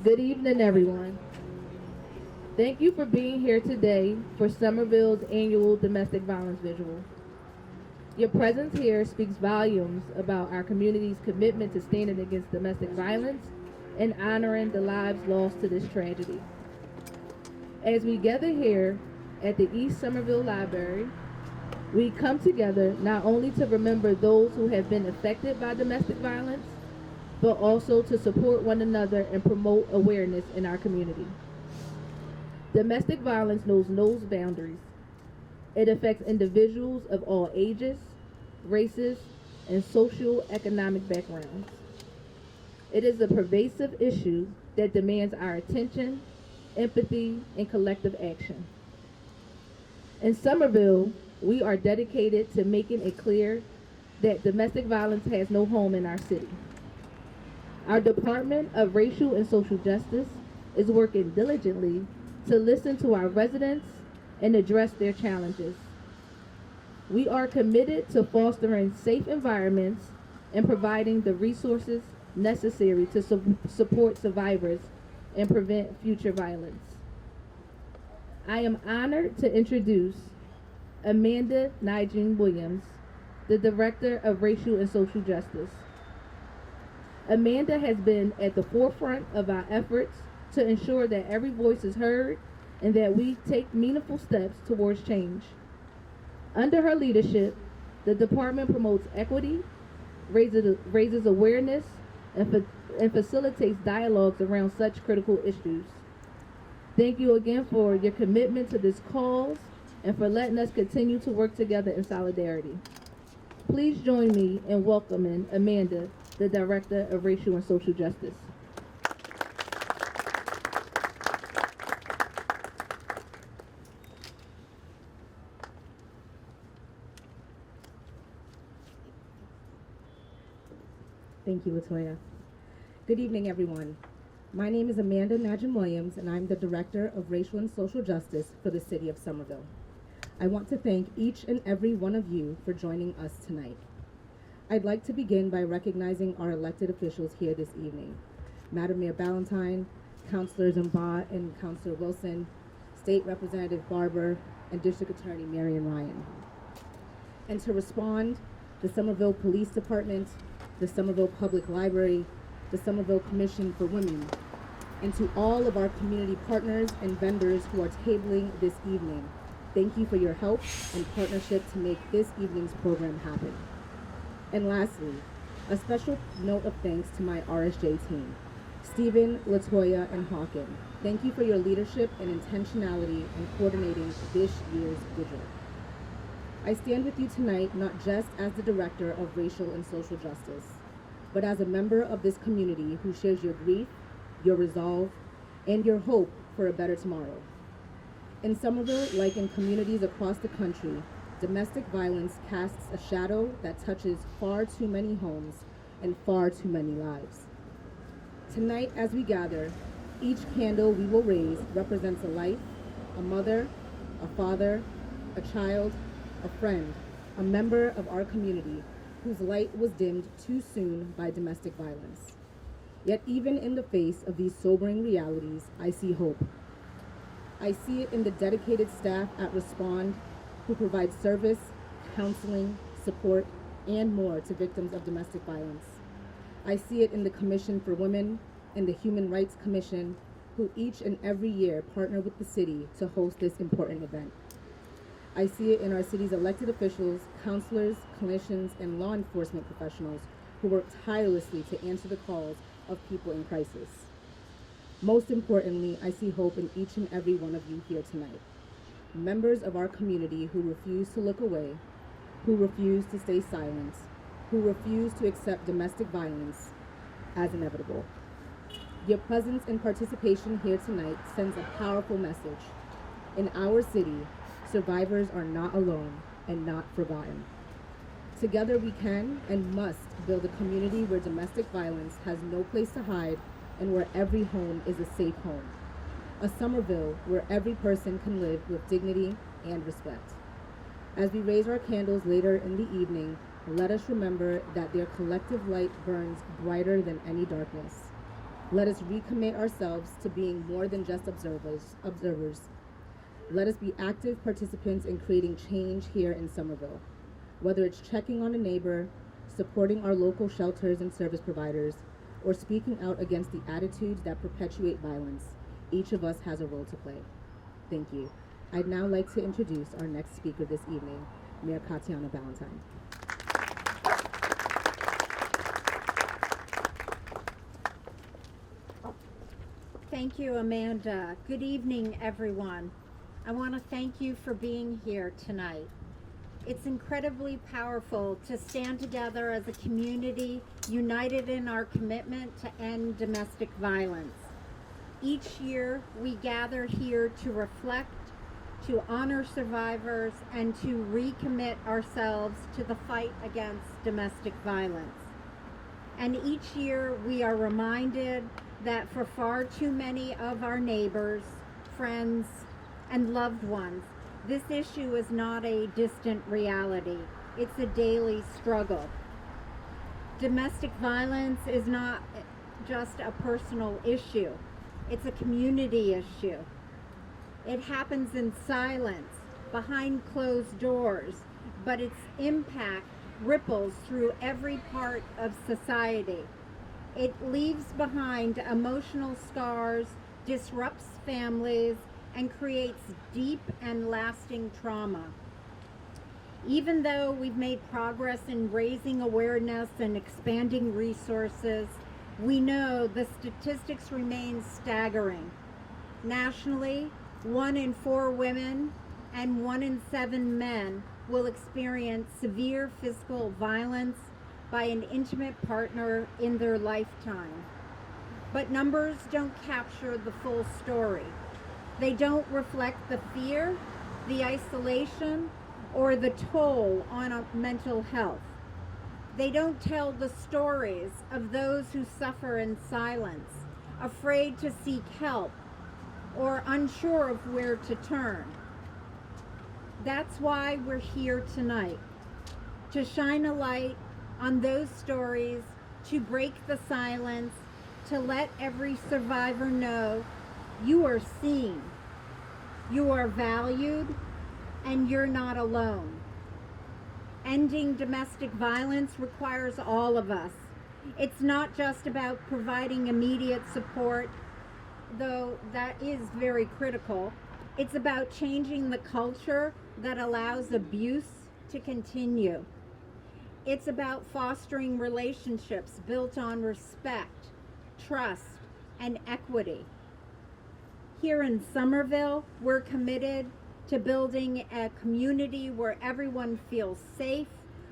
Good evening, everyone. Thank you for being here today for Somerville's annual Domestic Violence Vigil. Your presence here speaks volumes about our community's commitment to standing against domestic violence and honoring the lives lost to this tragedy. As we gather here at the East Somerville Library, we come together not only to remember those who have been affected by domestic violence, but also to support one another and promote awareness in our community. Domestic violence knows no boundaries. It affects individuals of all ages, races, and socio-economic backgrounds. It is a pervasive issue that demands our attention, empathy, and collective action. In Somerville, we are dedicated to making it clear that domestic violence has no home in our city. Our Department of Racial and Social Justice is working diligently to listen to our residents and address their challenges. We are committed to fostering safe environments and providing the resources necessary to support survivors and prevent future violence. I am honored to introduce Amanda Nigel Williams, the Director of Racial and Social Justice. Amanda has been at the forefront of our efforts to ensure that every voice is heard and that we take meaningful steps towards change. Under her leadership, the department promotes equity, raises awareness, and facilitates dialogues around such critical issues. Thank you again for your commitment to this cause and for letting us continue to work together in solidarity. Please join me in welcoming Amanda, the Director of Racial and Social Justice. Thank you, Latoya. Good evening, everyone. My name is Amanda Nigel Williams, and I'm the Director of Racial and Social Justice for the City of Somerville. I want to thank each and every one of you for joining us tonight. I'd like to begin by recognizing our elected officials here this evening. Madam Mayor Ballantyne, Councilors Mba and Councilor Wilson, State Representative Barber, and District Attorney Marion Ryan. And to respond, the Somerville Police Department, the Somerville Public Library, the Somerville Commission for Women, and to all of our community partners and vendors who are tabling this evening. Thank you for your help and partnership to make this evening's program happen. And lastly, a special note of thanks to my RSJ team, Stephen, Latoya, and Hawken. Thank you for your leadership and intentionality in coordinating this year's vigil. I stand with you tonight not just as the Director of Racial and Social Justice, but as a member of this community who shares your grief, your resolve, and your hope for a better tomorrow. In Somerville, like in communities across the country, domestic violence casts a shadow that touches far too many homes and far too many lives. Tonight, as we gather, each candle we will raise represents a life, a mother, a father, a child, a friend, a member of our community whose light was dimmed too soon by domestic violence. Yet even in the face of these sobering realities, I see hope. I see it in the dedicated staff at Respond who provide service, counseling, support, and more to victims of domestic violence. I see it in the Commission for Women and the Human Rights Commission, who each and every year partner with the city to host this important event. I see it in our city's elected officials, counselors, clinicians, and law enforcement professionals who work tirelessly to answer the calls of people in crisis. Most importantly, I see hope in each and every one of you here tonight. Members of our community who refuse to look away, who refuse to stay silent, who refuse to accept domestic violence as inevitable. Your presence and participation here tonight sends a powerful message. In our city, survivors are not alone and not forgotten. Together we can and must build a community where domestic violence has no place to hide and where every home is a safe home. A Somerville where every person can live with dignity and respect. As we raise our candles later in the evening, let us remember that their collective light burns brighter than any darkness. Let us recommit ourselves to being more than just observers. Let us be active participants in creating change here in Somerville. Whether it's checking on a neighbor, supporting our local shelters and service providers, or speaking out against the attitudes that perpetuate violence, each of us has a role to play. Thank you. I'd now like to introduce our next speaker this evening, Mayor Katjana Ballantyne. Thank you, Amanda. Good evening, everyone. I want to thank you for being here tonight. It's incredibly powerful to stand together as a community, united in our commitment to end domestic violence. Each year, we gather here to reflect, to honor survivors, and to recommit ourselves to the fight against domestic violence. And each year, we are reminded that for far too many of our neighbors, friends, and loved ones, this issue is not a distant reality. It's a daily struggle. Domestic violence is not just a personal issue. It's a community issue. It happens in silence, behind closed doors, but its impact ripples through every part of society. It leaves behind emotional scars, disrupts families, and creates deep and lasting trauma. Even though we've made progress in raising awareness and expanding resources, we know the statistics remain staggering. Nationally, 1 in 4 women and 1 in 7 men will experience severe physical violence by an intimate partner in their lifetime. But numbers don't capture the full story. They don't reflect the fear, the isolation, or the toll on mental health. They don't tell the stories of those who suffer in silence, afraid to seek help, or unsure of where to turn. That's why we're here tonight, to shine a light on those stories, to break the silence, to let every survivor know you are seen, you are valued, and you're not alone. Ending domestic violence requires all of us. It's not just about providing immediate support, though that is very critical. It's about changing the culture that allows abuse to continue. It's about fostering relationships built on respect, trust, and equity. Here in Somerville, we're committed to building a community where everyone feels safe,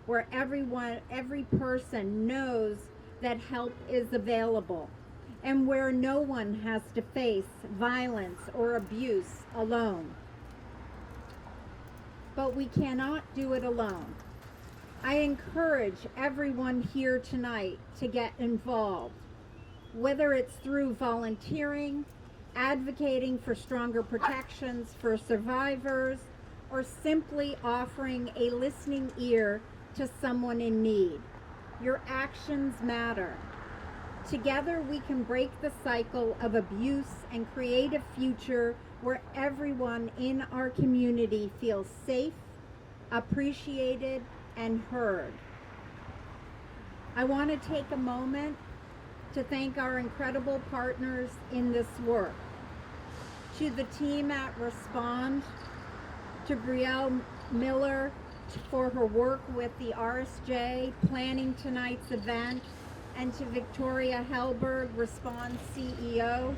where every person knows that help is available, and where no one has to face violence or abuse alone. But we cannot do it alone. I encourage everyone here tonight to get involved, whether it's through volunteering, advocating for stronger protections for survivors, or simply offering a listening ear to someone in need. Your actions matter. Together we can break the cycle of abuse and create a future where everyone in our community feels safe, appreciated, and heard. I want to take a moment to thank our incredible partners in this work. To the team at Respond, to Brielle Miller for her work with the RSJ planning tonight's event, and to Victoria Hellberg, Respond CEO.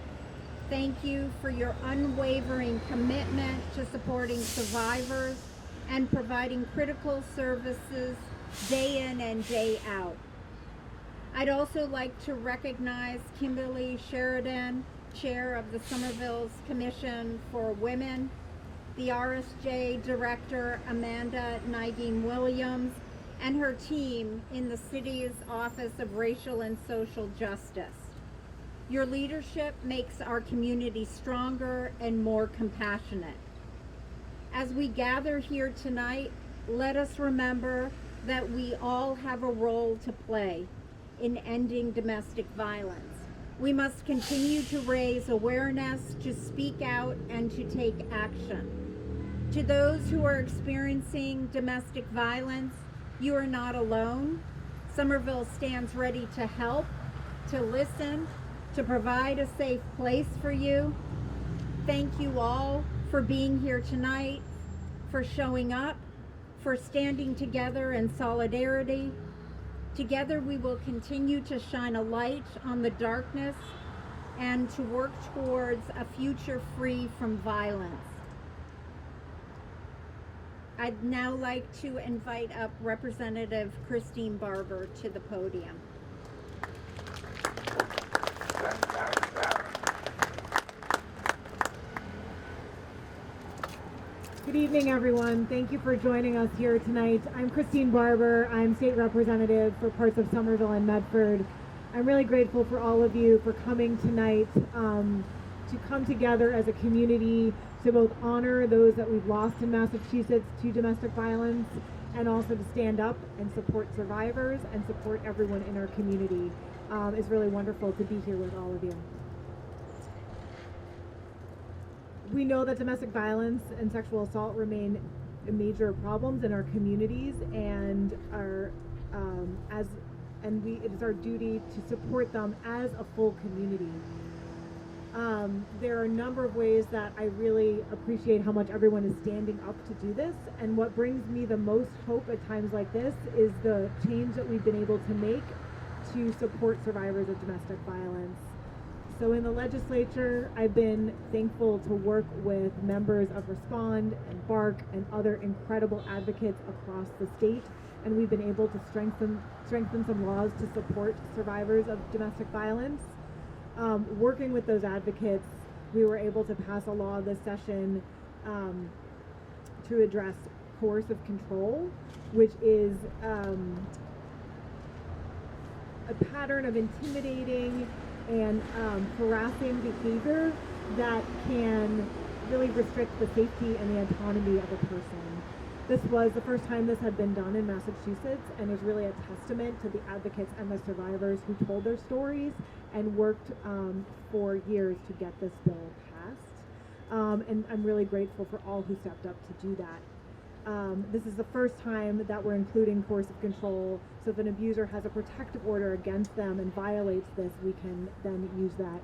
Thank you for your unwavering commitment to supporting survivors and providing critical services day in and day out. I'd also like to recognize Kimberly Sheridan, Chair of the Somerville Commission for Women, the RSJ Director Amanda Nygeen-Williams, and her team in the city's Office of Racial and Social Justice. Your leadership makes our community stronger and more compassionate. As we gather here tonight, let us remember that we all have a role to play in ending domestic violence. We must continue to raise awareness, to speak out, and to take action. To those who are experiencing domestic violence, you are not alone. Somerville stands ready to help, to listen, to provide a safe place for you. Thank you all for being here tonight, for showing up, for standing together in solidarity. Together we will continue to shine a light on the darkness and to work towards a future free from violence. I'd now like to invite up Representative Christine Barber to the podium. Good evening, everyone. Thank you for joining us here tonight. I'm Christine Barber. I'm state representative for parts of Somerville and Medford. I'm really grateful for all of you for coming tonight to come together as a community to both honor those that we've lost in Massachusetts to domestic violence and also to stand up and support survivors and support everyone in our community. It's really wonderful to be here with all of you. We know that domestic violence and sexual assault remain major problems in our communities, and it is our duty to support them as a full community. There are a number of ways that I really appreciate how much everyone is standing up to do this, and what brings me the most hope at times like this is the change that we've been able to make to support survivors of domestic violence. So in the legislature, I've been thankful to work with members of Respond and BARC and other incredible advocates across the state, and we've been able to strengthen some laws to support survivors of domestic violence. Working with those advocates, we were able to pass a law this session to address coercive control, which is a pattern of intimidating and harassing behavior that can really restrict the safety and the autonomy of a person. This was the first time this had been done in Massachusetts, and is really a testament to the advocates and the survivors who told their stories and worked for years to get this bill passed. And I'm really grateful for all who stepped up to do that. This is the first time that we're including coercive control, so if an abuser has a protective order against them and violates this, we can then use that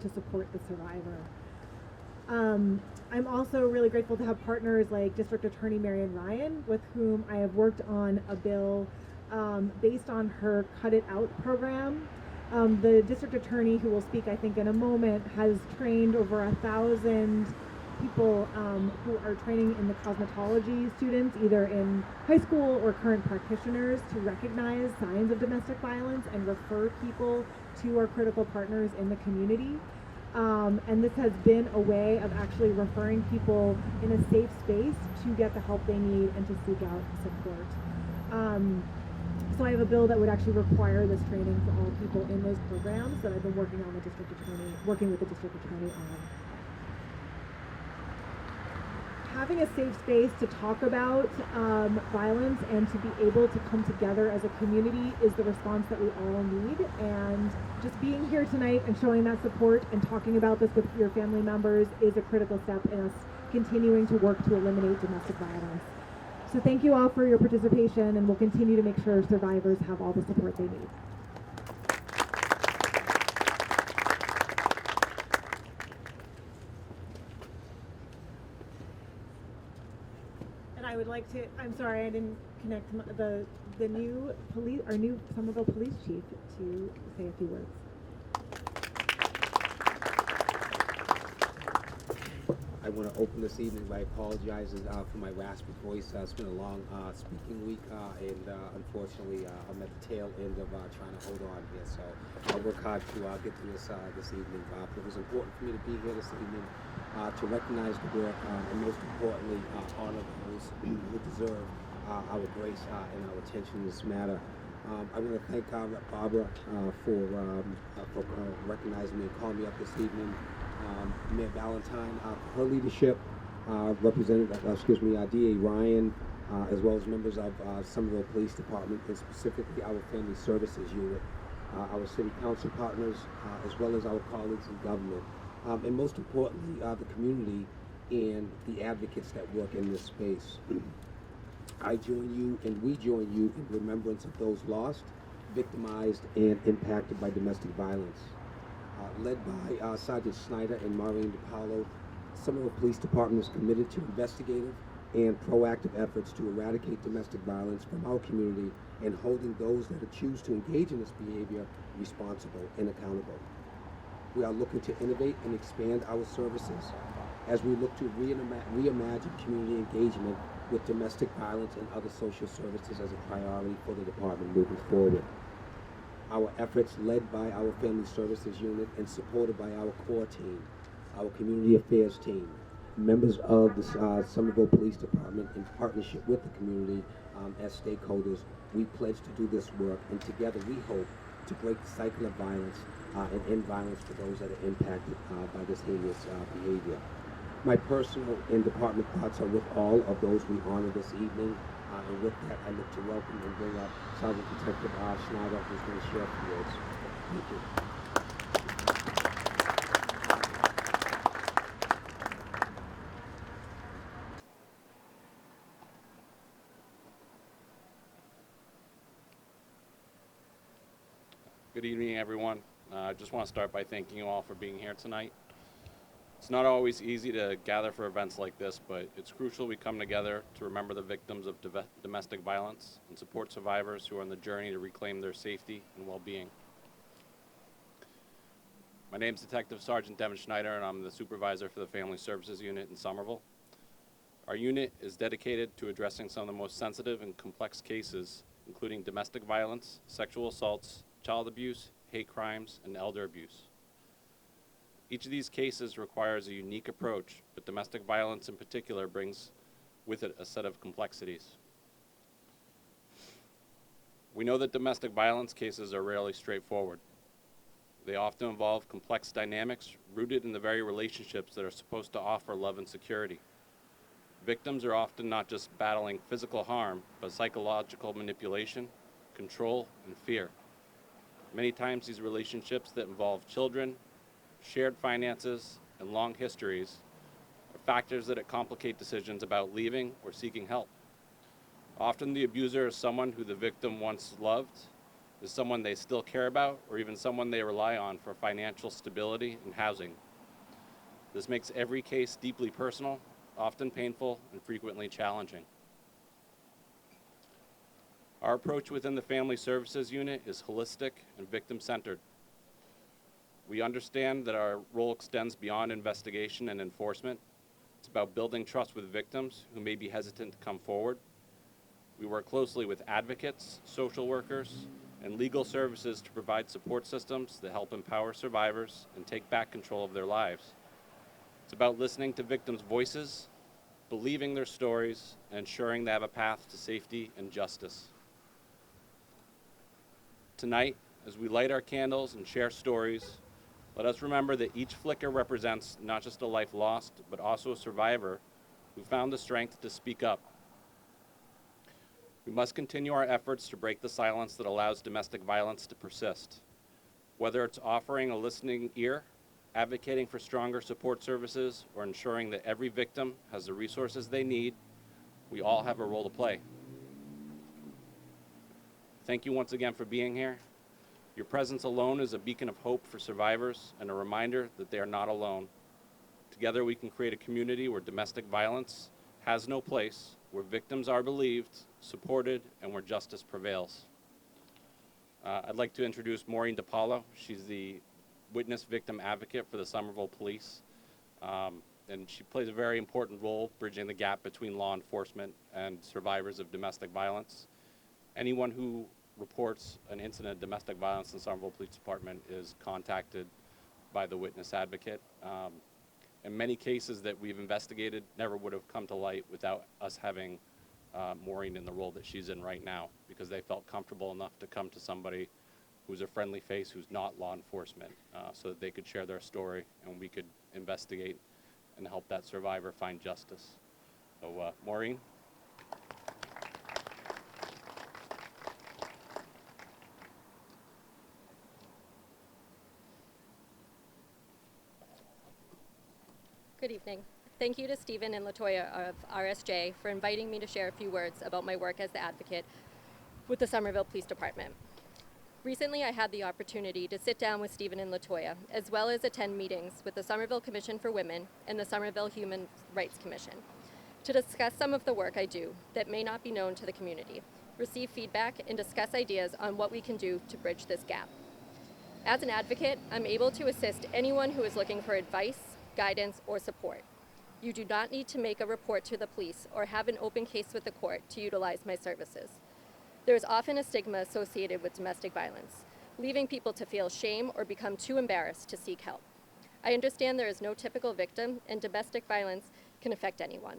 to support the survivor. I'm also really grateful to have partners like District Attorney Marion Ryan, with whom I have worked on a bill based on her Cut It Out program. The district attorney, who will speak I think in a moment, has trained over 1,000 people who are training in the cosmetology students, either in high school or current practitioners, to recognize signs of domestic violence and refer people to our critical partners in the community. And this has been a way of actually referring people in a safe space to get the help they need and to seek out support. So I have a bill that would actually require this training for all people in those programs that I've been working with the district attorney on. Having a safe space to talk about violence and to be able to come together as a community is the response that we all need. And just being here tonight and showing that support and talking about this with your family members is a critical step in us continuing to work to eliminate domestic violence. So thank you all for your participation, and we'll continue to make sure survivors have all the support they need. I would like to, I'm sorry, I didn't connect the new police, our new Somerville police chief, to say a few words. I want to open this evening by apologizing for my raspy voice. It's been a long speaking week, and unfortunately, I'm at the tail end of trying to hold on here. So I'll work hard to get through this evening. But it was important for me to be here this evening to recognize the work and, most importantly, honor those who deserve our grace and our attention in this matter. I want to thank Rep. Barber for recognizing me and calling me up this evening. Mayor Ballantyne for her leadership, DA Ryan, as well as members of Somerville Police Department, and specifically our Family Services Unit. our city council partners, as well as our colleagues in government, and most importantly, the community and the advocates that work in this space. I join you and we join you in remembrance of those lost, victimized, and impacted by domestic violence. Led by Sergeant Snyder and Marone DePaulo, Somerville Police Department is committed to investigative and proactive efforts to eradicate domestic violence from our community and holding those that choose to engage in this behavior responsible and accountable. We are looking to innovate and expand our services as we look to reimagine community engagement with domestic violence and other social services as a priority for the department moving forward. Our efforts led by our Family Services Unit and supported by our core team, our Community Affairs team, members of the Somerville Police Department in partnership with the community as stakeholders, we pledge to do this work, and together we hope to break the cycle of violence and end violence for those that are impacted by this heinous behavior. My personal and department thoughts are with all of those we honor this evening, and with that I look to welcome and bring up Sergeant Detective Schneider, who's going to share a few words. Thank you. Good evening, everyone. I just want to start by thanking you all for being here tonight. It's not always easy to gather for events like this, but it's crucial we come together to remember the victims of domestic violence and support survivors who are on the journey to reclaim their safety and well-being. My name is Detective Sergeant Devin Schneider, and I'm the supervisor for the Family Services Unit in Somerville. Our unit is dedicated to addressing some of the most sensitive and complex cases, including domestic violence, sexual assaults, child abuse, hate crimes, and elder abuse. Each of these cases requires a unique approach, but domestic violence in particular brings with it a set of complexities. We know that domestic violence cases are rarely straightforward. They often involve complex dynamics rooted in the very relationships that are supposed to offer love and security. Victims are often not just battling physical harm, but psychological manipulation, control, and fear. Many times these relationships that involve children, shared finances, and long histories are factors that complicate decisions about leaving or seeking help. Often the abuser is someone who the victim once loved, is someone they still care about, or even someone they rely on for financial stability and housing. This makes every case deeply personal, often painful, and frequently challenging. Our approach within the Family Services Unit is holistic and victim-centered. We understand that our role extends beyond investigation and enforcement. It's about building trust with victims who may be hesitant to come forward. We work closely with advocates, social workers, and legal services to provide support systems that help empower survivors and take back control of their lives. It's about listening to victims' voices, believing their stories, and ensuring they have a path to safety and justice. Tonight, as we light our candles and share stories, let us remember that each flicker represents not just a life lost, but also a survivor who found the strength to speak up. We must continue our efforts to break the silence that allows domestic violence to persist. Whether it's offering a listening ear, advocating for stronger support services, or ensuring that every victim has the resources they need, we all have a role to play. Thank you once again for being here. Your presence alone is a beacon of hope for survivors and a reminder that they are not alone. Together we can create a community where domestic violence has no place, where victims are believed, supported, and where justice prevails. I'd like to introduce Maureen DePaulo. She's the witness victim advocate for the Somerville Police, and she plays a very important role bridging the gap between law enforcement and survivors of domestic violence. Anyone who reports an incident of domestic violence in the Somerville Police Department is contacted by the witness advocate. And many cases that we've investigated never would have come to light without us having Maureen in the role that she's in right now, because they felt comfortable enough to come to somebody who's a friendly face, who's not law enforcement, so that they could share their story and we could investigate and help that survivor find justice. So Maureen. Good evening. Thank you to Stephen and Latoya of RSJ for inviting me to share a few words about my work as the advocate with the Somerville Police Department. Recently, I had the opportunity to sit down with Stephen and Latoya, as well as attend meetings with the Somerville Commission for Women and the Somerville Human Rights Commission, to discuss some of the work I do that may not be known to the community, receive feedback, and discuss ideas on what we can do to bridge this gap. As an advocate, I'm able to assist anyone who is looking for advice, guidance, or support. You do not need to make a report to the police or have an open case with the court to utilize my services. There is often a stigma associated with domestic violence, leaving people to feel shame or become too embarrassed to seek help. I understand there is no typical victim, and domestic violence can affect anyone.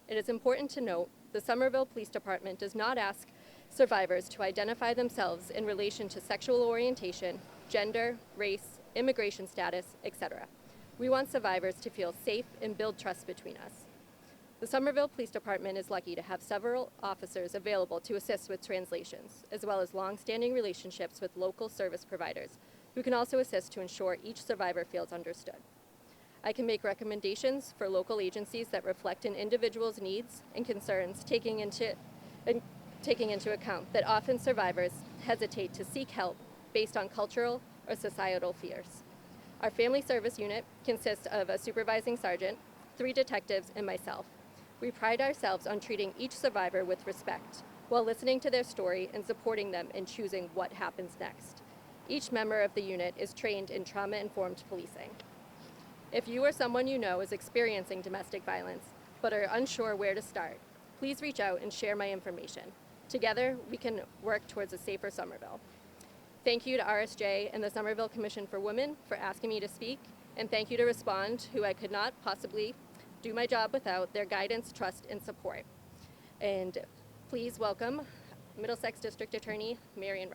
It is important to note the Somerville Police Department does not ask survivors to identify themselves in relation to sexual orientation, gender, race, immigration status, etc. We want survivors to feel safe and build trust between us. The Somerville Police Department is lucky to have several officers available to assist with translations, as well as long-standing relationships with local service providers, who can also assist to ensure each survivor feels understood. I can make recommendations for local agencies that reflect an individual's needs and concerns, taking into account that often survivors hesitate to seek help based on cultural or societal fears. Our family service unit consists of a supervising sergeant, 3 detectives, and myself. We pride ourselves on treating each survivor with respect, while listening to their story and supporting them in choosing what happens next. Each member of the unit is trained in trauma-informed policing. If you or someone you know is experiencing domestic violence, but are unsure where to start, please reach out and share my information. Together, we can work towards a safer Somerville. Thank you to RSJ and the Somerville Commission for Women for asking me to speak, and thank you to Respond, who I could not possibly do my job without their guidance, trust, and support. And please welcome Middlesex District Attorney Marion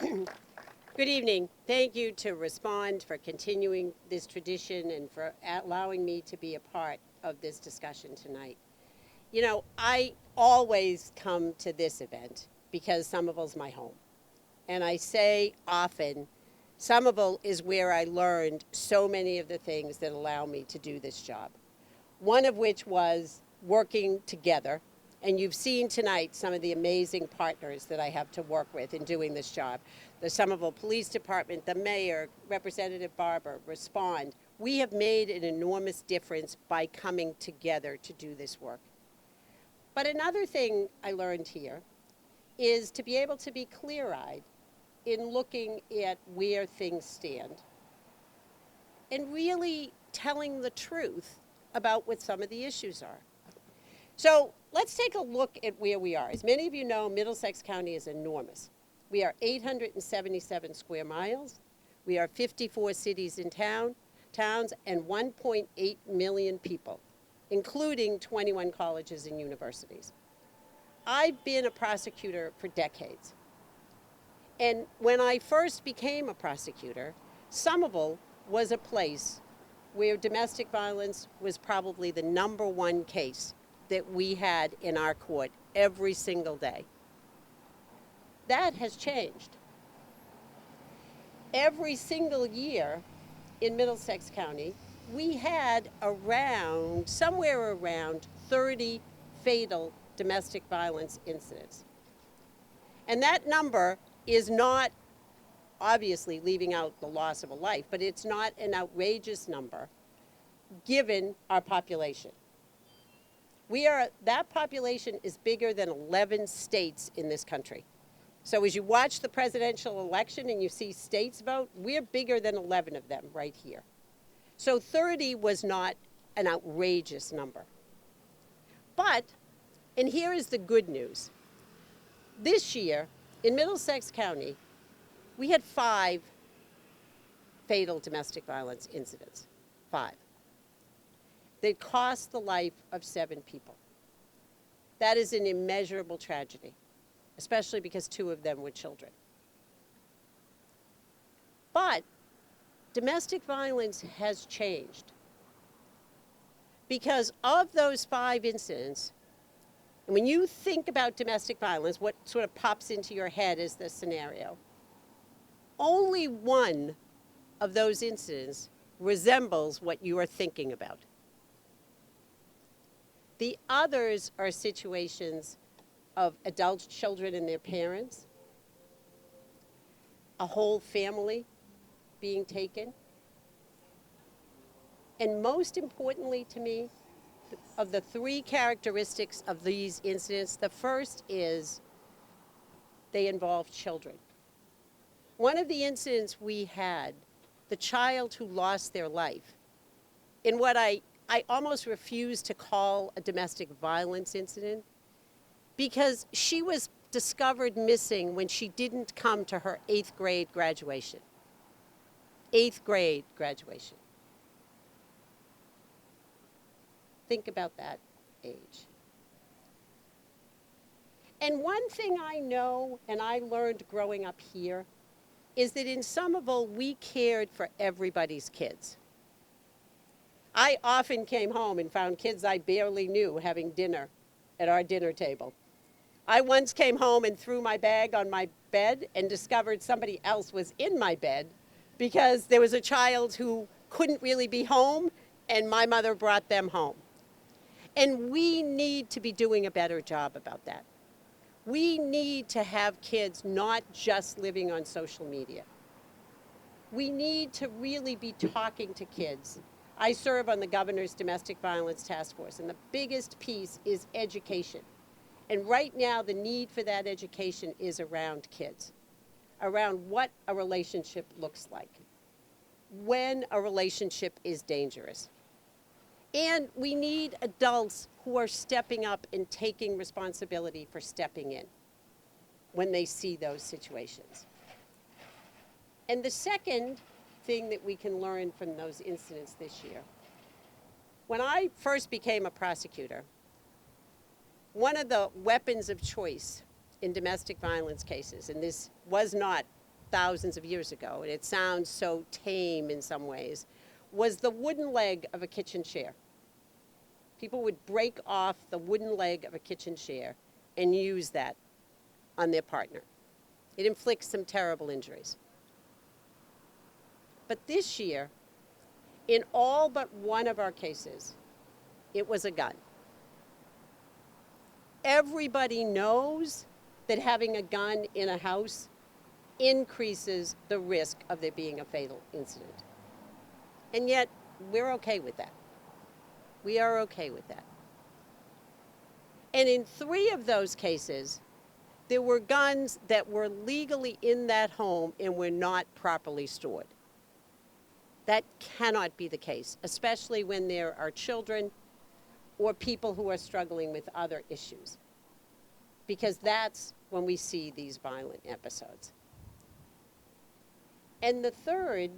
Ryan. Good evening. Thank you to Respond for continuing this tradition and for allowing me to be a part of this discussion tonight. You know, I always come to this event because Somerville's my home. And I say often, Somerville is where I learned so many of the things that allow me to do this job. One of which was working together. And you've seen tonight some of the amazing partners that I have to work with in doing this job. The Somerville Police Department, the mayor, Representative Barber, Respond. We have made an enormous difference by coming together to do this work. But another thing I learned here is to be able to be clear-eyed in looking at where things stand and really telling the truth about what some of the issues are. So let's take a look at where we are. As many of you know, Middlesex County is enormous. We are 877 square miles. We are 54 cities and towns, and 1.8 million people, including 21 colleges and universities. I've been a prosecutor for decades. And when I first became a prosecutor, Somerville was a place where domestic violence was probably the #1 case that we had in our court every single day. That has changed. Every single year in Middlesex County, we had somewhere around 30 fatal domestic violence incidents. And that number is not, obviously, leaving out the loss of a life, but it's not an outrageous number given our population. That population is bigger than 11 states in this country. So as you watch the presidential election and you see states vote, we're bigger than 11 of them right here. So 30 was not an outrageous number. But, and here is the good news. This year, in Middlesex County, we had 5 fatal domestic violence incidents. 5. That cost the life of 7 people. That is an immeasurable tragedy, especially because 2 of them were children. But domestic violence has changed. Because of those 5 incidents, and when you think about domestic violence, what sort of pops into your head is this scenario. Only 1 of those incidents resembles what you are thinking about. The others are situations of adult children and their parents, a whole family being taken, and most importantly to me, of the three characteristics of these incidents, the first is they involve children. One of the incidents we had, the child who lost their life, in what I almost refuse to call a domestic violence incident, because she was discovered missing when she didn't come to her 8th grade graduation. 8th grade graduation. Think about that age. And one thing I know, and I learned growing up here, is that in Somerville, we cared for everybody's kids. I often came home and found kids I barely knew having dinner at our dinner table. I once came home and threw my bag on my bed and discovered somebody else was in my bed because there was a child who couldn't really be home, and my mother brought them home. And we need to be doing a better job about that. We need to have kids not just living on social media. We need to really be talking to kids. I serve on the Governor's Domestic Violence Task Force, and the biggest piece is education. And right now, the need for that education is around kids, around what a relationship looks like, when a relationship is dangerous. And we need adults who are stepping up and taking responsibility for stepping in when they see those situations. And the second thing that we can learn from those incidents this year, when I first became a prosecutor, one of the weapons of choice in domestic violence cases, and this was not thousands of years ago, and it sounds so tame in some ways, was the wooden leg of a kitchen chair. People would break off the wooden leg of a kitchen chair and use that on their partner. It inflicts some terrible injuries. But this year, in all but one of our cases, it was a gun. Everybody knows that having a gun in a house increases the risk of there being a fatal incident. And yet, we're okay with that. We are okay with that. And in 3 of those cases, there were guns that were legally in that home and were not properly stored. That cannot be the case, especially when there are children or people who are struggling with other issues, because that's when we see these violent episodes. And the third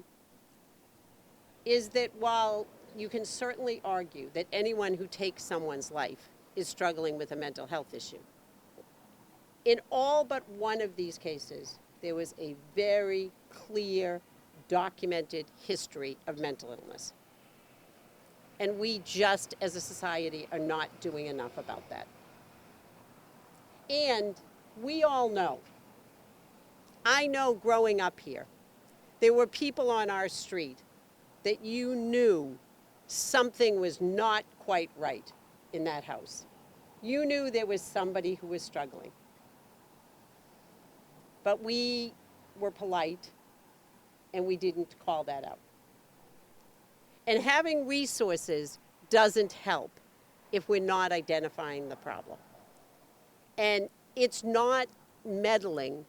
is that while you can certainly argue that anyone who takes someone's life is struggling with a mental health issue, in all but one of these cases, there was a very clear, documented history of mental illness. And we just, as a society, are not doing enough about that. And we all know, I know growing up here, there were people on our street that you knew something was not quite right in that house. You knew there was somebody who was struggling. But we were polite, and we didn't call that out. And having resources doesn't help if we're not identifying the problem. And it's not meddling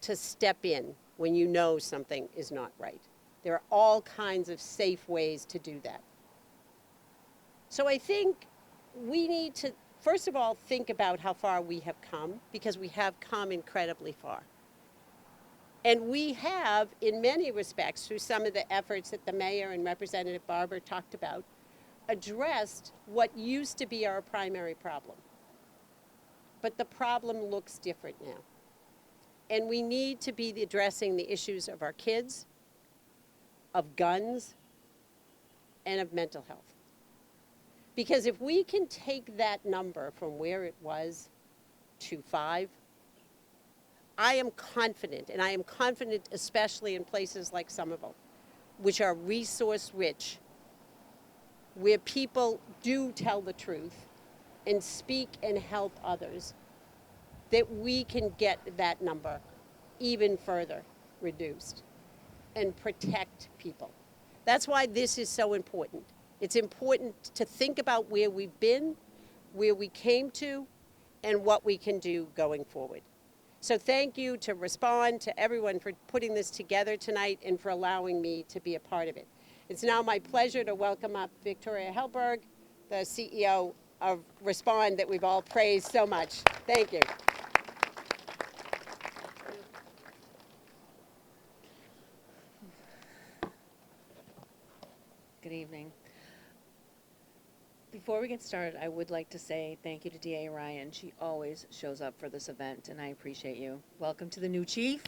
to step in when you know something is not right. There are all kinds of safe ways to do that. So I think we need to, first of all, think about how far we have come, because we have come incredibly far. And we have, in many respects, through some of the efforts that the mayor and Representative Barber talked about, addressed what used to be our primary problem. But the problem looks different now. And we need to be addressing the issues of our kids, of guns, and of mental health. Because if we can take that number from where it was to 5, I am confident, and I am confident especially in places like Somerville, which are resource rich, where people do tell the truth and speak and help others, that we can get that number even further reduced and protect people. That's why this is so important. It's important to think about where we've been, where we came to, and what we can do going forward. So thank you to Respond, to everyone for putting this together tonight and for allowing me to be a part of it. It's now my pleasure to welcome up Victoria Hellberg, the CEO of Respond that we've all praised so much. Thank you. Good evening. Before we get started, I would like to say thank you to DA Ryan. She always shows up for this event, and I appreciate you. Welcome to the new chief,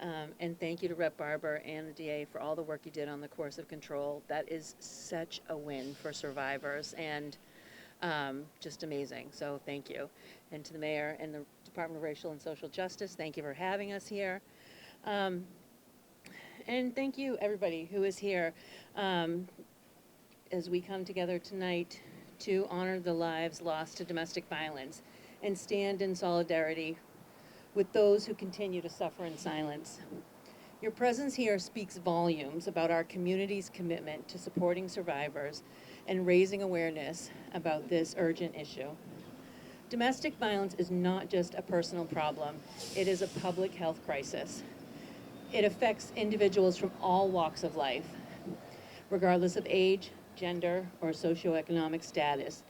and thank you to Rep. Barber and the DA for all the work you did on the course of control. That is such a win for survivors, and just amazing. So thank you. And to the mayor and the Department of Racial and Social Justice, thank you for having us here. And thank you, everybody who is here. As we come together tonight to honor the lives lost to domestic violence and stand in solidarity with those who continue to suffer in silence. Your presence here speaks volumes about our community's commitment to supporting survivors and raising awareness about this urgent issue. Domestic violence is not just a personal problem, it is a public health crisis. It affects individuals from all walks of life, regardless of age, gender, or socioeconomic status.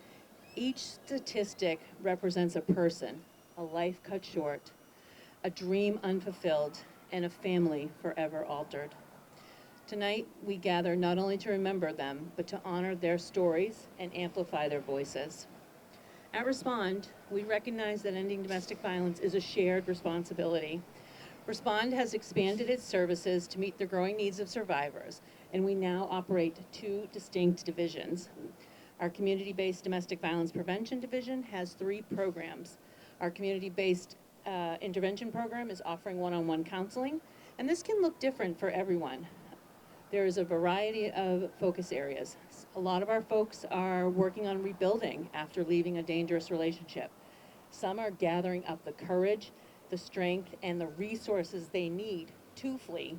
Each statistic represents a person, a life cut short, a dream unfulfilled, and a family forever altered. Tonight, we gather not only to remember them, but to honor their stories and amplify their voices. At Respond, we recognize that ending domestic violence is a shared responsibility. Respond has expanded its services to meet the growing needs of survivors, and we now operate 2 distinct divisions. Our community-based domestic violence prevention division has 3 programs. Our community-based intervention program is offering one-on-one counseling, and this can look different for everyone. There is a variety of focus areas. A lot of our folks are working on rebuilding after leaving a dangerous relationship. Some are gathering up the courage, the strength, and the resources they need to flee.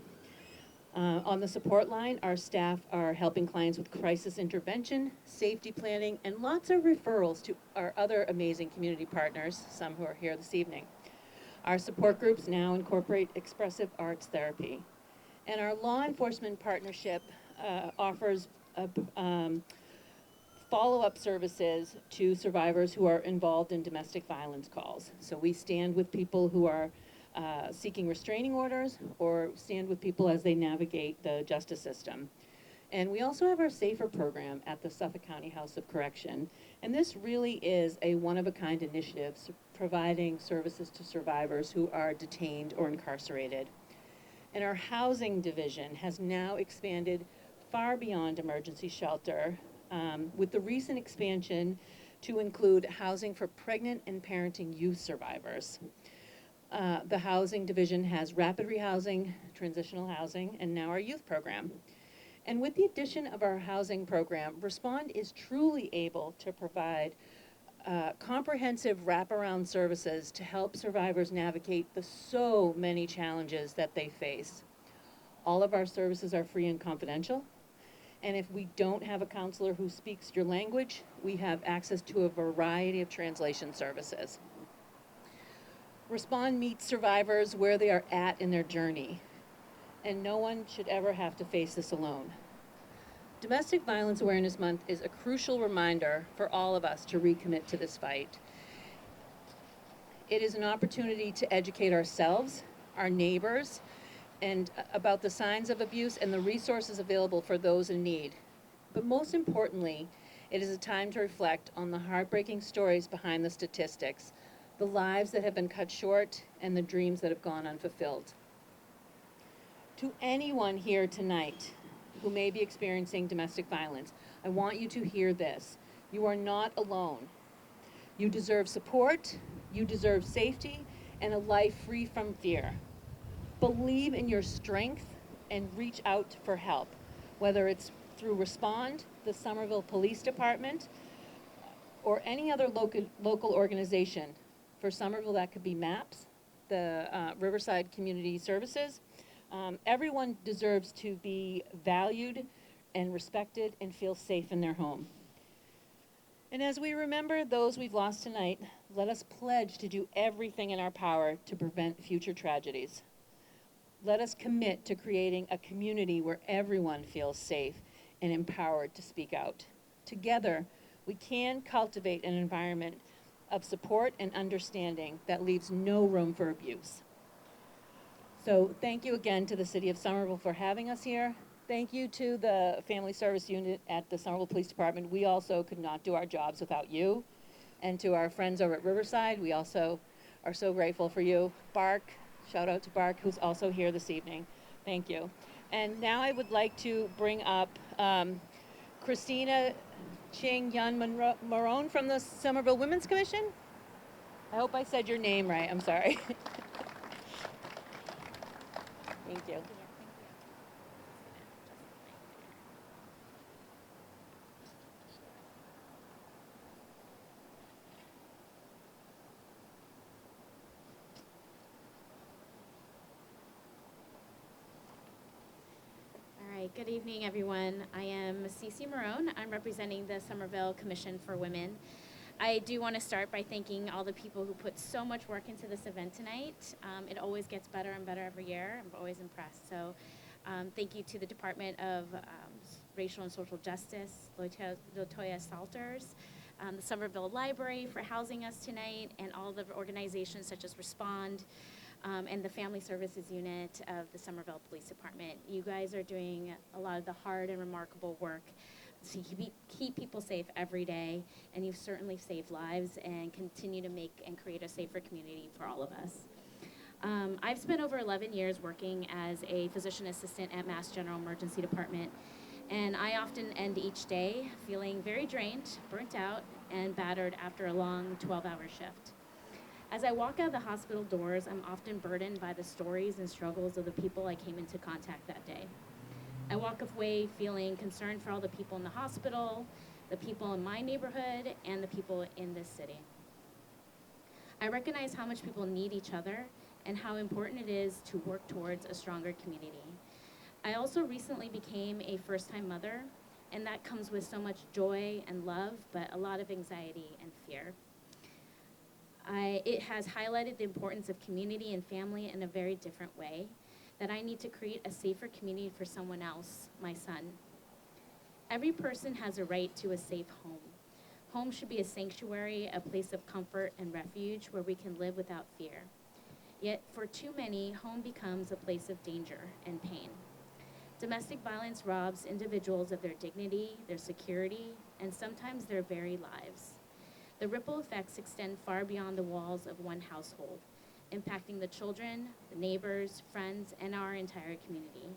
On the support line, our staff are helping clients with crisis intervention, safety planning, and lots of referrals to our other amazing community partners, some who are here this evening. Our support groups now incorporate expressive arts therapy. And our law enforcement partnership offers follow-up services to survivors who are involved in domestic violence calls. So we stand with people who are seeking restraining orders or stand with people as they navigate the justice system. And we also have our SAFER program at the Suffolk County House of Correction. And this really is a one-of-a-kind initiative providing services to survivors who are detained or incarcerated. And our housing division has now expanded far beyond emergency shelter with the recent expansion to include housing for pregnant and parenting youth survivors. The housing division has rapid rehousing, transitional housing, and now our youth program. And with the addition of our housing program, Respond is truly able to provide comprehensive wraparound services to help survivors navigate the so many challenges that they face. All of our services are free and confidential. And if we don't have a counselor who speaks your language, we have access to a variety of translation services. Respond meets survivors where they are at in their journey, and no one should ever have to face this alone. Domestic Violence Awareness Month is a crucial reminder for all of us to recommit to this fight. It is an opportunity to educate ourselves, our neighbors, and about the signs of abuse and the resources available for those in need. But most importantly, it is a time to reflect on the heartbreaking stories behind the statistics, the lives that have been cut short, and the dreams that have gone unfulfilled. To anyone here tonight who may be experiencing domestic violence, I want you to hear this. You are not alone. You deserve support, you deserve safety, and a life free from fear. Believe in your strength and reach out for help, whether it's through Respond, the Somerville Police Department, or any other local organization. For Somerville, that could be MAPS, the Riverside Community Services. Everyone deserves to be valued and respected and feel safe in their home. And as we remember those we've lost tonight, let us pledge to do everything in our power to prevent future tragedies. Let us commit to creating a community where everyone feels safe and empowered to speak out. Together, we can cultivate an environment of support and understanding that leaves no room for abuse. So thank you again to the City of Somerville for having us here. Thank you to the Family Service Unit at the Somerville Police Department. We also could not do our jobs without you. And to our friends over at Riverside, we also are so grateful for you. Bark, shout out to Bark, who's also here this evening. Thank you. And now I would like to bring up Christina Ching-Yun Marone from the Somerville Women's Commission. I hope I said your name right, I'm sorry. Thank you. All right, good evening, everyone. I am Cece Marone. I'm representing the Somerville Commission for Women. I do want to start by thanking all the people who put so much work into this event tonight. It always gets better and better every year. I'm always impressed. So thank you to the Department of Racial and Social Justice, Latoya Salters, the Somerville Library for housing us tonight, and all the organizations such as Respond, and the Family Services Unit of the Somerville Police Department. You guys are doing a lot of the hard and remarkable work to keep people safe every day, and you've certainly saved lives and continue to make and create a safer community for all of us. I've spent over 11 years working as a physician assistant at Mass General Emergency Department, and I often end each day feeling very drained, burnt out, and battered after a long 12-hour shift. As I walk out of the hospital doors, I'm often burdened by the stories and struggles of the people I came into contact that day. I walk away feeling concerned for all the people in the hospital, the people in my neighborhood, and the people in this city. I recognize how much people need each other and how important it is to work towards a stronger community. I also recently became a first-time mother, and that comes with so much joy and love, but a lot of anxiety and fear. It has highlighted the importance of community and family in a very different way, that I need to create a safer community for someone else, my son. Every person has a right to a safe home. Home should be a sanctuary, a place of comfort and refuge where we can live without fear. Yet for too many, home becomes a place of danger and pain. Domestic violence robs individuals of their dignity, their security, and sometimes their very lives. The ripple effects extend far beyond the walls of one household, impacting the children, the neighbors, friends, and our entire community.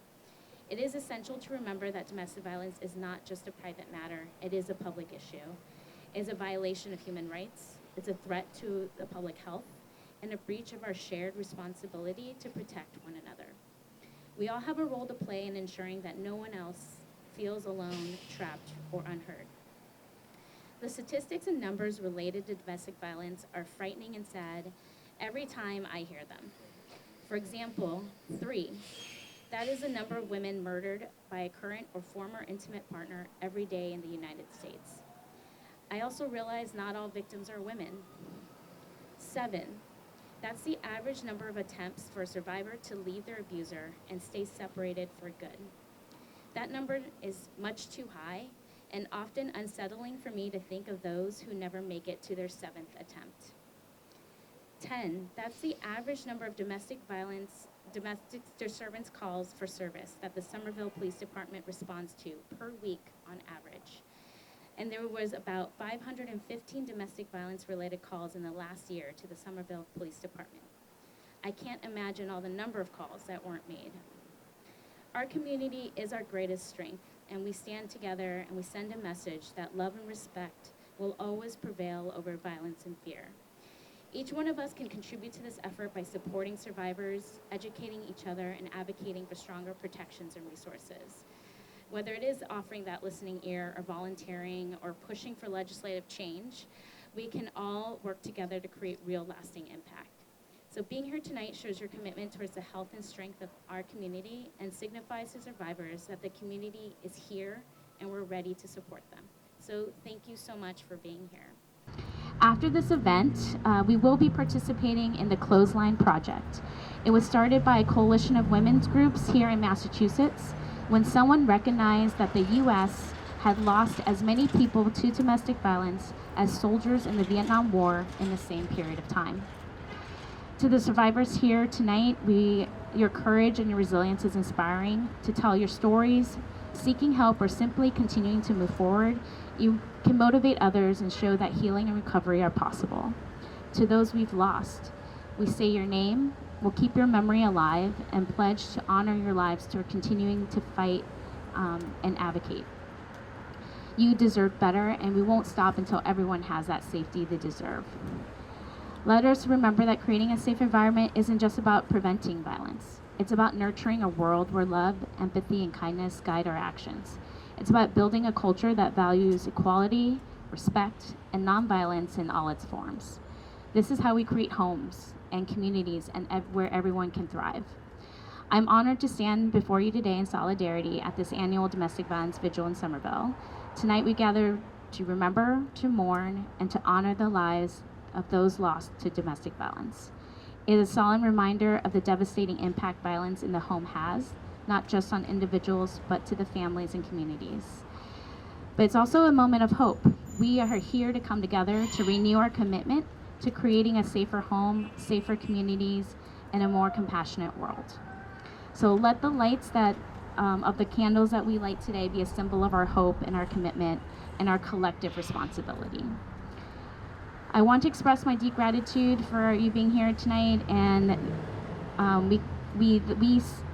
It is essential to remember that domestic violence is not just a private matter, it is a public issue. It is a violation of human rights, it's a threat to the public health, and a breach of our shared responsibility to protect one another. We all have a role to play in ensuring that no one else feels alone, trapped, or unheard. The statistics and numbers related to domestic violence are frightening and sad every time I hear them. For example, 3. That is the number of women murdered by a current or former intimate partner every day in the United States. I also realize not all victims are women. 7. That's the average number of attempts for a survivor to leave their abuser and stay separated for good. That number is much too high and often unsettling for me to think of those who never make it to their 7th attempt. 10, that's the average number of domestic disturbance calls for service that the Somerville Police Department responds to per week on average. And there was about 515 domestic violence related calls in the last year to the Somerville Police Department. I can't imagine all the number of calls that weren't made. Our community is our greatest strength, and we stand together and we send a message that love and respect will always prevail over violence and fear. Each one of us can contribute to this effort by supporting survivors, educating each other, and advocating for stronger protections and resources. Whether it is offering that listening ear or volunteering or pushing for legislative change, we can all work together to create real lasting impact. So being here tonight shows your commitment towards the health and strength of our community and signifies to survivors that the community is here and we're ready to support them. So thank you so much for being here. After this event, we will be participating in the Clothesline Project. It was started by a coalition of women's groups here in Massachusetts when someone recognized that the U.S. had lost as many people to domestic violence as soldiers in the Vietnam War in the same period of time. To the survivors here tonight, your courage and your resilience is inspiring. To tell your stories, seeking help, or simply continuing to move forward, you can motivate others and show that healing and recovery are possible. To those we've lost, we say your name, we'll keep your memory alive, and pledge to honor your lives through continuing to fight and advocate. You deserve better, and we won't stop until everyone has that safety they deserve. Let us remember that creating a safe environment isn't just about preventing violence. It's about nurturing a world where love, empathy, and kindness guide our actions. It's about building a culture that values equality, respect, and nonviolence in all its forms. This is how we create homes and communities and where everyone can thrive. I'm honored to stand before you today in solidarity at this annual Domestic Violence Vigil in Somerville. Tonight we gather to remember, to mourn, and to honor the lives of those lost to domestic violence. It is a solemn reminder of the devastating impact violence in the home has, not just on individuals, but to the families and communities. But it's also a moment of hope. We are here to come together to renew our commitment to creating a safer home, safer communities, and a more compassionate world. So let the lights of the candles that we light today be a symbol of our hope and our commitment and our collective responsibility. I want to express my deep gratitude for you being here tonight, and we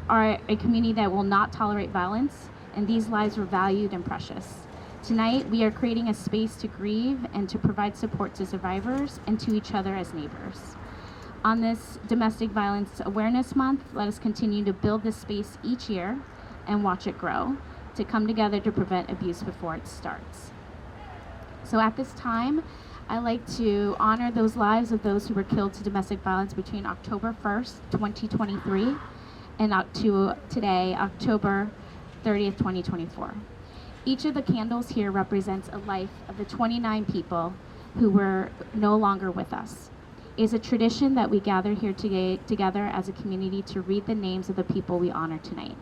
are a community that will not tolerate violence, and these lives are valued and precious. Tonight, we are creating a space to grieve and to provide support to survivors and to each other as neighbors. On this Domestic Violence Awareness Month, let us continue to build this space each year and watch it grow, to come together to prevent abuse before it starts. So at this time, I like to honor those lives of those who were killed to domestic violence between October 1st, 2023, and to today, October 30th, 2024. Each of the candles here represents a life of the 29 people who were no longer with us. It is a tradition that we gather here together as a community to read the names of the people we honor tonight.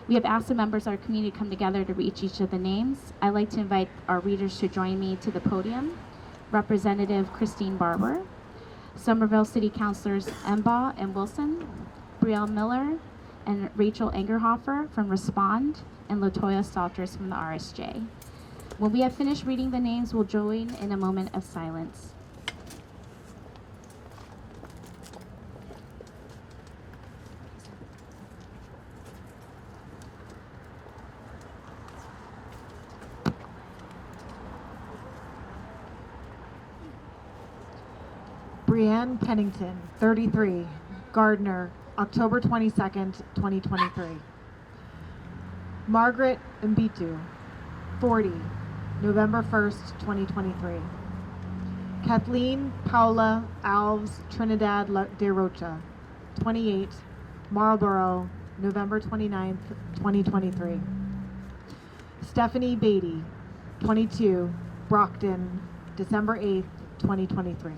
We have asked the members of our community to come together to read each of the names. I'd like to invite our readers to join me to the podium. Representative Christine Barber, Somerville City Councilors Embaugh and Wilson, Brielle Miller, and Rachel Engerhofer from Respond, and Latoya Salters from the RSJ. When we have finished reading the names, we'll join in a moment of silence. Brianne Pennington, 33, Gardner, October 22nd, 2023. Margaret Mbitu, 40, November 1st, 2023. Kathleen Paula Alves Trinidad de Rocha, 28, Marlborough, November 29th, 2023. Stephanie Beatty, 22, Brockton, December 8th, 2023.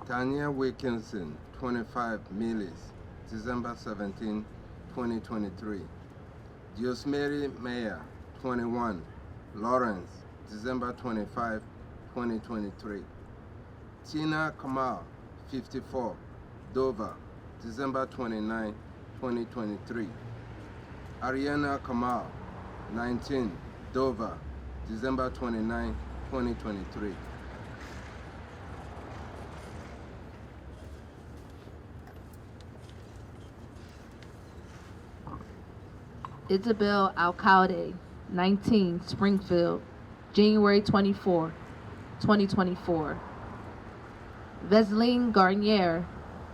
Tanya Wilkinson, 25, Millis, December 17, 2023. Diosmary Mayer, 21, Lawrence, December 25, 2023. Tina Kamal, 54, Dover, December 29, 2023. Ariana Kamal, 19, Dover, December 29, 2023. Isabel Alcalde, 19, Springfield, January 24, 2024. Veseline Garnier,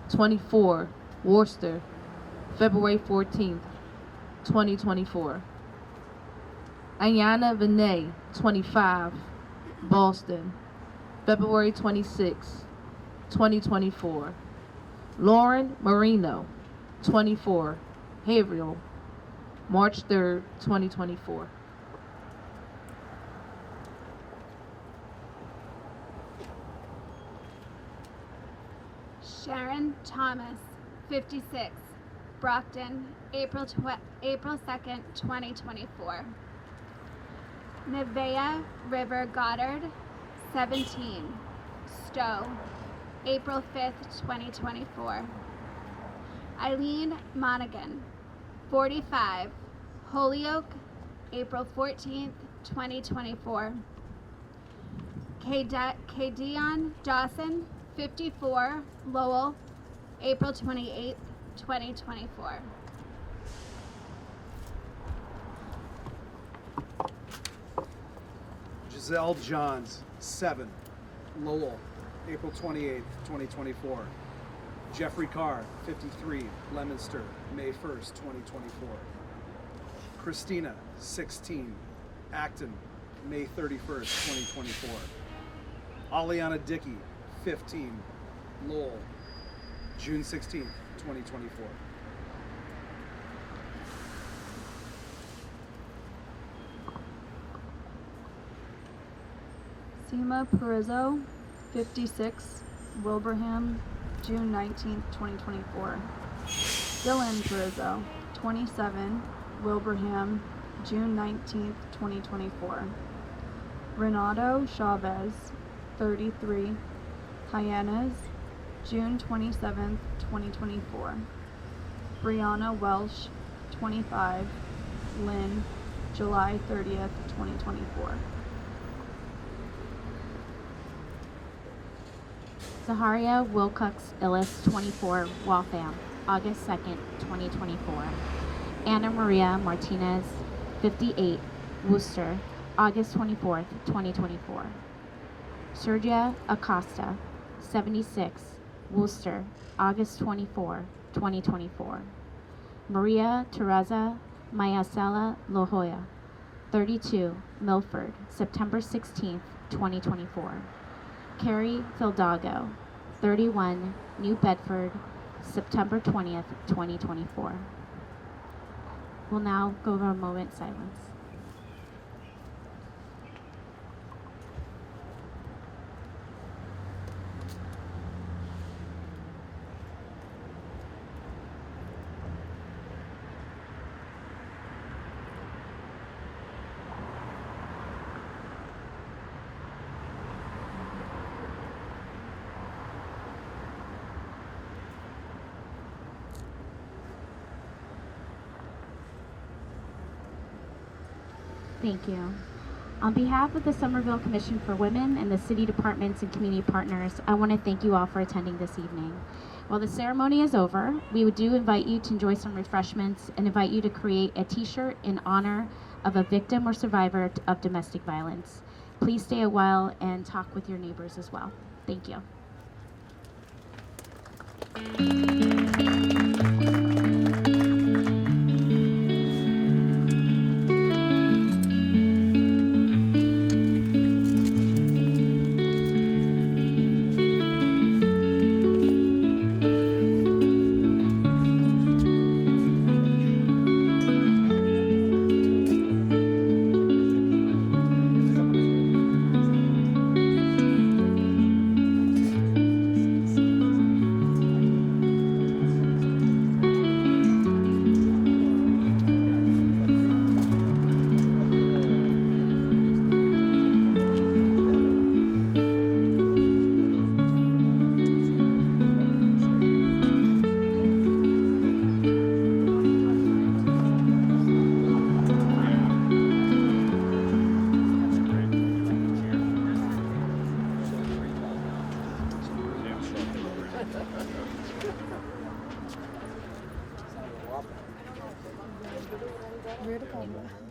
24, Worcester, February 14, 2024. Ayana Vinay, 25, Boston, February 26, 2024. Lauren Marino, 24, Haverhill, March 3rd, 2024. Sharon Thomas, 56, Brockton, April 2nd, 2024. Nevaeh River Goddard, 17, Stowe, April 5th, 2024. Eileen Monaghan, 45, Holyoke, April 14th, 2024. Kadion Dawson, 54, Lowell, April 28th, 2024. Giselle Johns, 7, Lowell, April 28th, 2024. Jeffrey Carr, 53, Leominster, May 1st, 2024. Christina, 16, Acton, May 31st, 2024. Aliana Dickey, 15, Lowell, June 16th, 2024. Seema Perizzo, 56, Wilbraham, June 19th, 2024. Dylan Perizzo, 27, Wilbraham, June 19th, 2024. Renato Chavez, 33, Hyannis, June 27th, 2024. Brianna Welsh, 25, Lynn, July 30th, 2024. Zaharia Wilcox Illis, 24, Waltham, August 2nd, 2024. Anna Maria Martinez, 58, Worcester, August 24th, 2024. Sergia Acosta, 76, Worcester, August 24, 2024. Maria Teresa Mayasela Lojoya, 32, Milford, September 16th, 2024. Carrie Fildago, 31, New Bedford, September 20th, 2024. We'll now go over a moment's silence. Thank you. On behalf of the Somerville Commission for Women and the city departments and community partners, I want to thank you all for attending this evening. While the ceremony is over, we do invite you to enjoy some refreshments and invite you to create a t-shirt in honor of a victim or survivor of domestic violence. Please stay a while and talk with your neighbors as well. Thank you. problem.